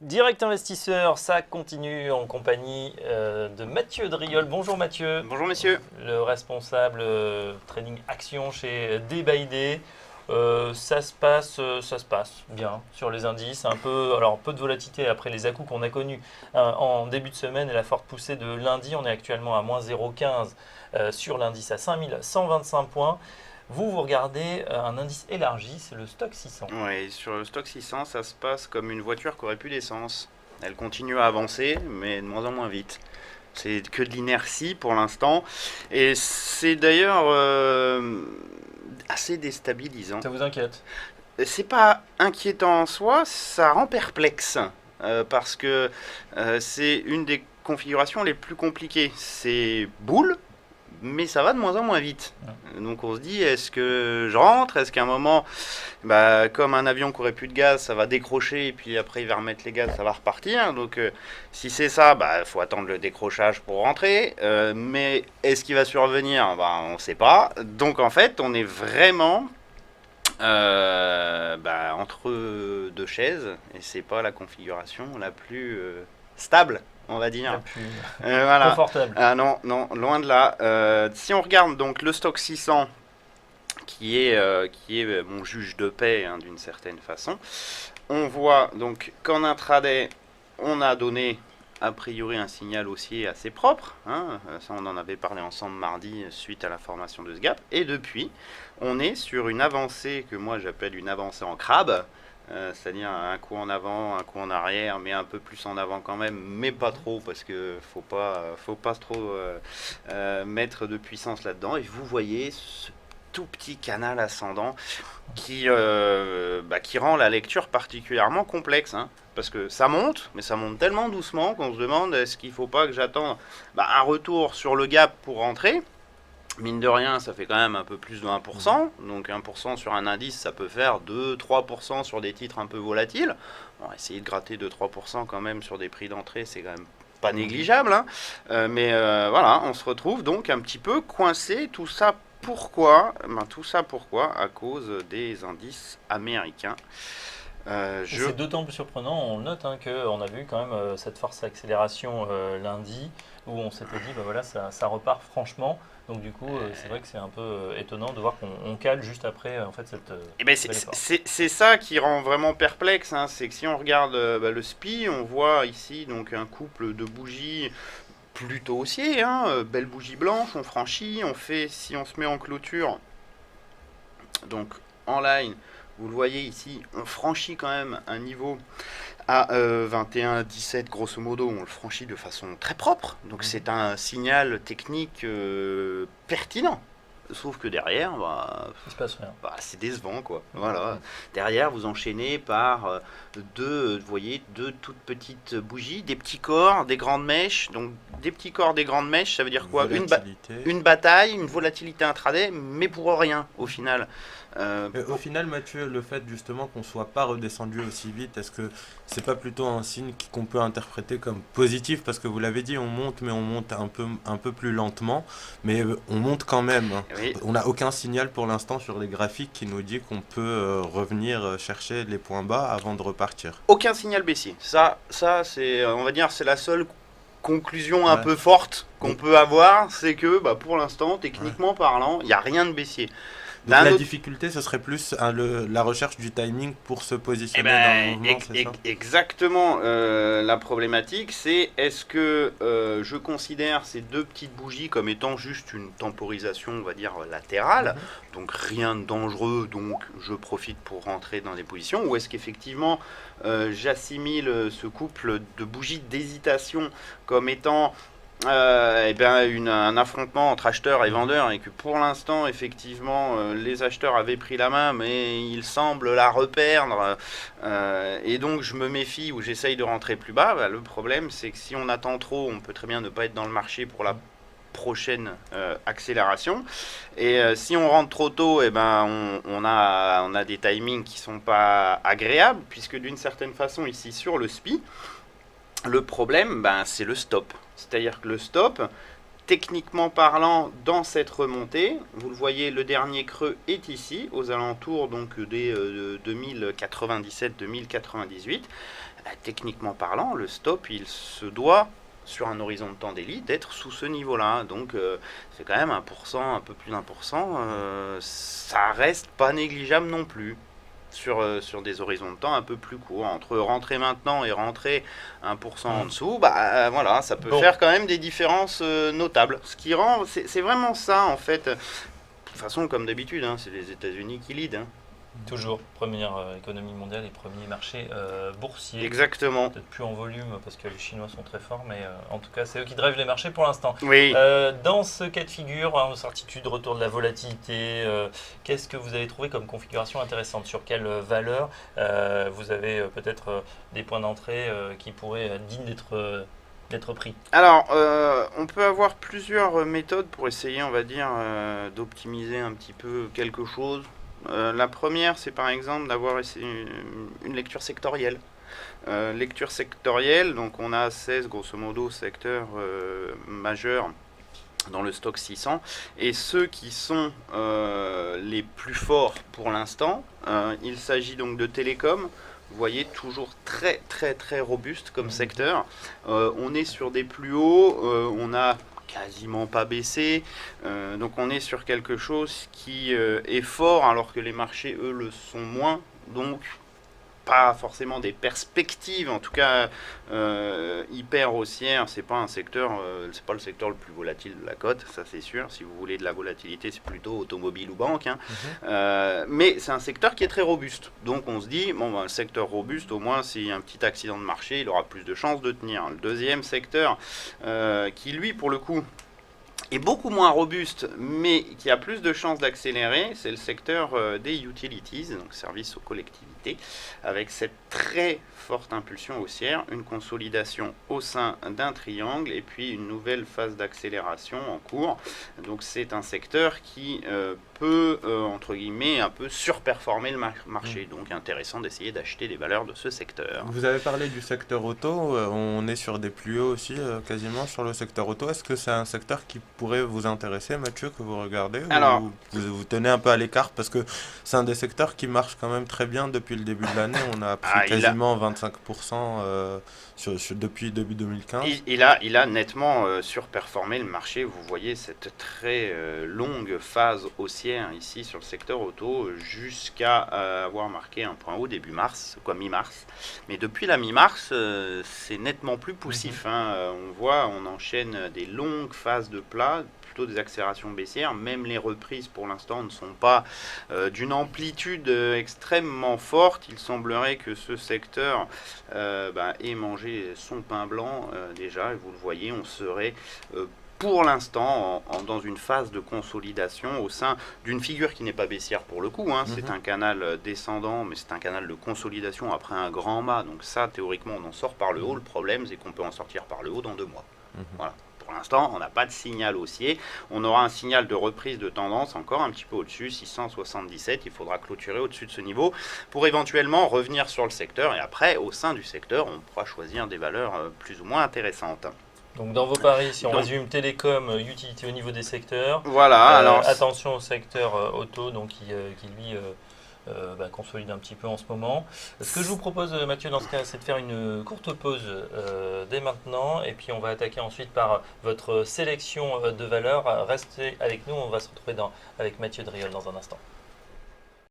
Direct investisseur, ça continue en compagnie de Mathieu Driol. Bonjour Mathieu. Bonjour messieurs. Le responsable trading action chez Day by Day. Ça se passe bien sur les indices. Un peu de volatilité après les à-coups qu'on a connus en début de semaine et la forte poussée de lundi. On est actuellement à moins 0,15 sur l'indice à 5125 points. Vous regardez un indice élargi, c'est le Stock 600. Oui, sur le stock 600, ça se passe comme une voiture qui aurait plus d'essence. Elle continue à avancer, mais de moins en moins vite. C'est que de l'inertie pour l'instant. Et c'est d'ailleurs assez déstabilisant. Ça vous inquiète? C'est pas inquiétant en soi, ça rend perplexe. Parce que c'est une des configurations les plus compliquées. C'est boule, mais ça va de moins en moins vite. Donc on se dit, est-ce que je rentre? Est-ce qu'à un moment, comme un avion qui aurait plus de gaz, ça va décrocher et puis après il va remettre les gaz, ça va repartir. Donc si c'est ça, il faut attendre le décrochage pour rentrer. Mais est-ce qu'il va survenir? On ne sait pas. Donc en fait, on est vraiment entre deux chaises et c'est pas la configuration la plus stable, on va La dire. plus Voilà. confortable. Ah non, non, loin de là. Si on regarde donc le stock 600, qui est mon juge de paix hein, d'une certaine façon, on voit donc qu'en intraday, on a donné a priori un signal haussier assez propre. Hein. Ça, on en avait parlé ensemble mardi suite à la formation de ce gap. Et depuis, on est sur une avancée que moi j'appelle une avancée en crabe. C'est-à-dire un coup en avant, un coup en arrière, mais un peu plus en avant quand même, mais pas trop parce que faut pas trop mettre de puissance là-dedans. Et vous voyez ce tout petit canal ascendant qui rend la lecture particulièrement complexe. Hein, parce que ça monte, mais ça monte tellement doucement qu'on se demande est-ce qu'il ne faut pas que j'attende un retour sur le gap pour rentrer. Mine de rien, ça fait quand même un peu plus de 1%. Donc 1% sur un indice, ça peut faire 2-3% sur des titres un peu volatiles. On va essayer de gratter 2-3% quand même sur des prix d'entrée, c'est quand même pas négligeable. Hein. Voilà, on se retrouve donc un petit peu coincé. Tout ça pourquoi? Tout ça pourquoi? À cause des indices américains. C'est d'autant plus surprenant, on note qu'on a vu quand même cette force accélération lundi où on s'était dit voilà ça repart franchement. Donc du coup c'est vrai que c'est un peu étonnant de voir qu'on cale juste après en fait cette belle effort. C'est ça qui rend vraiment perplexe, hein, c'est que si on regarde le SPI, on voit ici donc un couple de bougies plutôt haussier, hein, belle bougie blanche, on franchit, on fait, si on se met en clôture, donc en line, vous le voyez ici, on franchit quand même un niveau à 21,17 grosso modo, on le franchit de façon très propre, donc c'est un signal technique pertinent. Sauf que derrière, Il se passe rien. c'est décevant quoi. Voilà. Derrière, vous enchaînez par vous voyez, deux toutes petites bougies, des petits corps, des grandes mèches. Donc des petits corps, des grandes mèches, ça veut dire quoi? Une bataille, une volatilité intraday, mais pour rien au final. Au final, Mathieu, le fait justement qu'on soit pas redescendu aussi vite, est-ce que c'est pas plutôt un signe qu'on peut interpréter comme positif? Parce que vous l'avez dit, on monte, mais on monte un peu plus lentement, mais on monte quand même. Hein. Oui. On n'a aucun signal pour l'instant sur les graphiques qui nous dit qu'on peut revenir chercher les points bas avant de repartir. Aucun signal baissier. Ça c'est, on va dire, c'est la seule conclusion un peu forte qu'on peut avoir, c'est que pour l'instant, techniquement parlant, il n'y a rien de baissier. Donc la difficulté, ce serait plus la recherche du timing pour se positionner dans le mouvement, c'est ça? Exactement. La problématique, c'est est-ce que je considère ces deux petites bougies comme étant juste une temporisation, on va dire, latérale, donc rien de dangereux, donc je profite pour rentrer dans des positions, ou est-ce qu'effectivement j'assimile ce couple de bougies d'hésitation comme étant un affrontement entre acheteurs et vendeurs et que pour l'instant effectivement les acheteurs avaient pris la main mais ils semblent la reperdre et donc je me méfie ou j'essaye de rentrer plus bas. Le problème c'est que si on attend trop on peut très bien ne pas être dans le marché pour la prochaine accélération et si on rentre trop tôt on a des timings qui sont pas agréables puisque d'une certaine façon ici sur le SPI le problème c'est le stop. C'est-à-dire que le stop, techniquement parlant, dans cette remontée, vous le voyez, le dernier creux est ici, aux alentours donc des 2097-2098. Techniquement parlant, le stop, il se doit, sur un horizon de temps daily, d'être sous ce niveau-là. Donc c'est quand même 1%, un peu plus d'1%. Ça reste pas négligeable non plus. Sur des horizons de temps un peu plus courts, entre rentrer maintenant et rentrer 1% en dessous, voilà, ça peut faire quand même des différences notables. Ce qui rend, c'est vraiment ça en fait. De toute façon, comme d'habitude, hein, c'est les États-Unis qui lead. Hein. Toujours première économie mondiale et premier marché boursier. Exactement. Peut-être plus en volume parce que les Chinois sont très forts, mais en tout cas, c'est eux qui drivent les marchés pour l'instant. Oui. Dans ce cas de figure, incertitude, retour de la volatilité, qu'est-ce que vous avez trouvé comme configuration intéressante? Sur quelle valeur vous avez peut-être des points d'entrée qui pourraient être dignes d'être pris? Alors, on peut avoir plusieurs méthodes pour essayer, on va dire, d'optimiser un petit peu quelque chose. La première, c'est par exemple d'avoir une lecture sectorielle. Lecture sectorielle, donc on a 16 grosso modo secteurs majeurs dans le stock 600, et ceux qui sont les plus forts pour l'instant, il s'agit donc de télécom. Vous voyez, toujours très très très robuste comme secteur. On est sur des plus hauts, on a quasiment pas baissé, donc on est sur quelque chose qui est fort alors que les marchés eux le sont moins, donc pas forcément des perspectives, en tout cas hyper haussières. C'est pas un secteur, c'est pas le secteur le plus volatile de la cote, ça c'est sûr. Si vous voulez de la volatilité, c'est plutôt automobile ou banque, hein. Mais c'est un secteur qui est très robuste. Donc on se dit, bon, le secteur robuste, au moins s'il y a un petit accident de marché, il aura plus de chances de tenir. Le deuxième secteur, qui lui pour le coup est beaucoup moins robuste, mais qui a plus de chances d'accélérer, c'est le secteur des utilities, donc services aux collectivités, avec cette très forte impulsion haussière, une consolidation au sein d'un triangle et puis une nouvelle phase d'accélération en cours. Donc c'est un secteur qui peut, entre guillemets, un peu surperformer le marché. Donc intéressant d'essayer d'acheter des valeurs de ce secteur. Vous avez parlé du secteur auto, on est sur des plus hauts aussi, quasiment sur le secteur auto. Est-ce que c'est un secteur qui pourrait vous intéresser, Mathieu, que vous regardez? Alors, ou vous tenez un peu à l'écart parce que c'est un des secteurs qui marche quand même très bien depuis le début de l'année. On a pris quasiment 25% depuis début 2015. Il a nettement surperformé le marché. Vous voyez cette très longue phase haussière ici sur le secteur auto jusqu'à avoir marqué un point haut début mars, quoi mi-mars. Mais depuis la mi-mars, c'est nettement plus poussif. On voit, on enchaîne des longues phases de plat, plutôt des accélérations baissières. Même les reprises pour l'instant ne sont pas d'une amplitude extrêmement forte. Il semblerait que ce secteur ait mangé son pain blanc déjà, et vous le voyez, on serait pour l'instant dans une phase de consolidation au sein d'une figure qui n'est pas baissière pour le coup, c'est un canal descendant, mais c'est un canal de consolidation après un grand mât. Donc ça, théoriquement, on en sort par le haut. Le problème, c'est qu'on peut en sortir par le haut dans 2 mois. Voilà. Pour l'instant, on n'a pas de signal haussier. On aura un signal de reprise de tendance encore un petit peu au-dessus, 677. Il faudra clôturer au-dessus de ce niveau pour éventuellement revenir sur le secteur. Et après, au sein du secteur, on pourra choisir des valeurs plus ou moins intéressantes. Donc dans vos paris, si on résume télécom, utilité au niveau des secteurs, voilà, alors attention au secteur auto donc qui lui consolide un petit peu en ce moment. Ce que je vous propose, Mathieu, dans ce cas, c'est de faire une courte pause dès maintenant, et puis on va attaquer ensuite par votre sélection de valeurs. Restez avec nous, on va se retrouver avec Mathieu Driol dans un instant.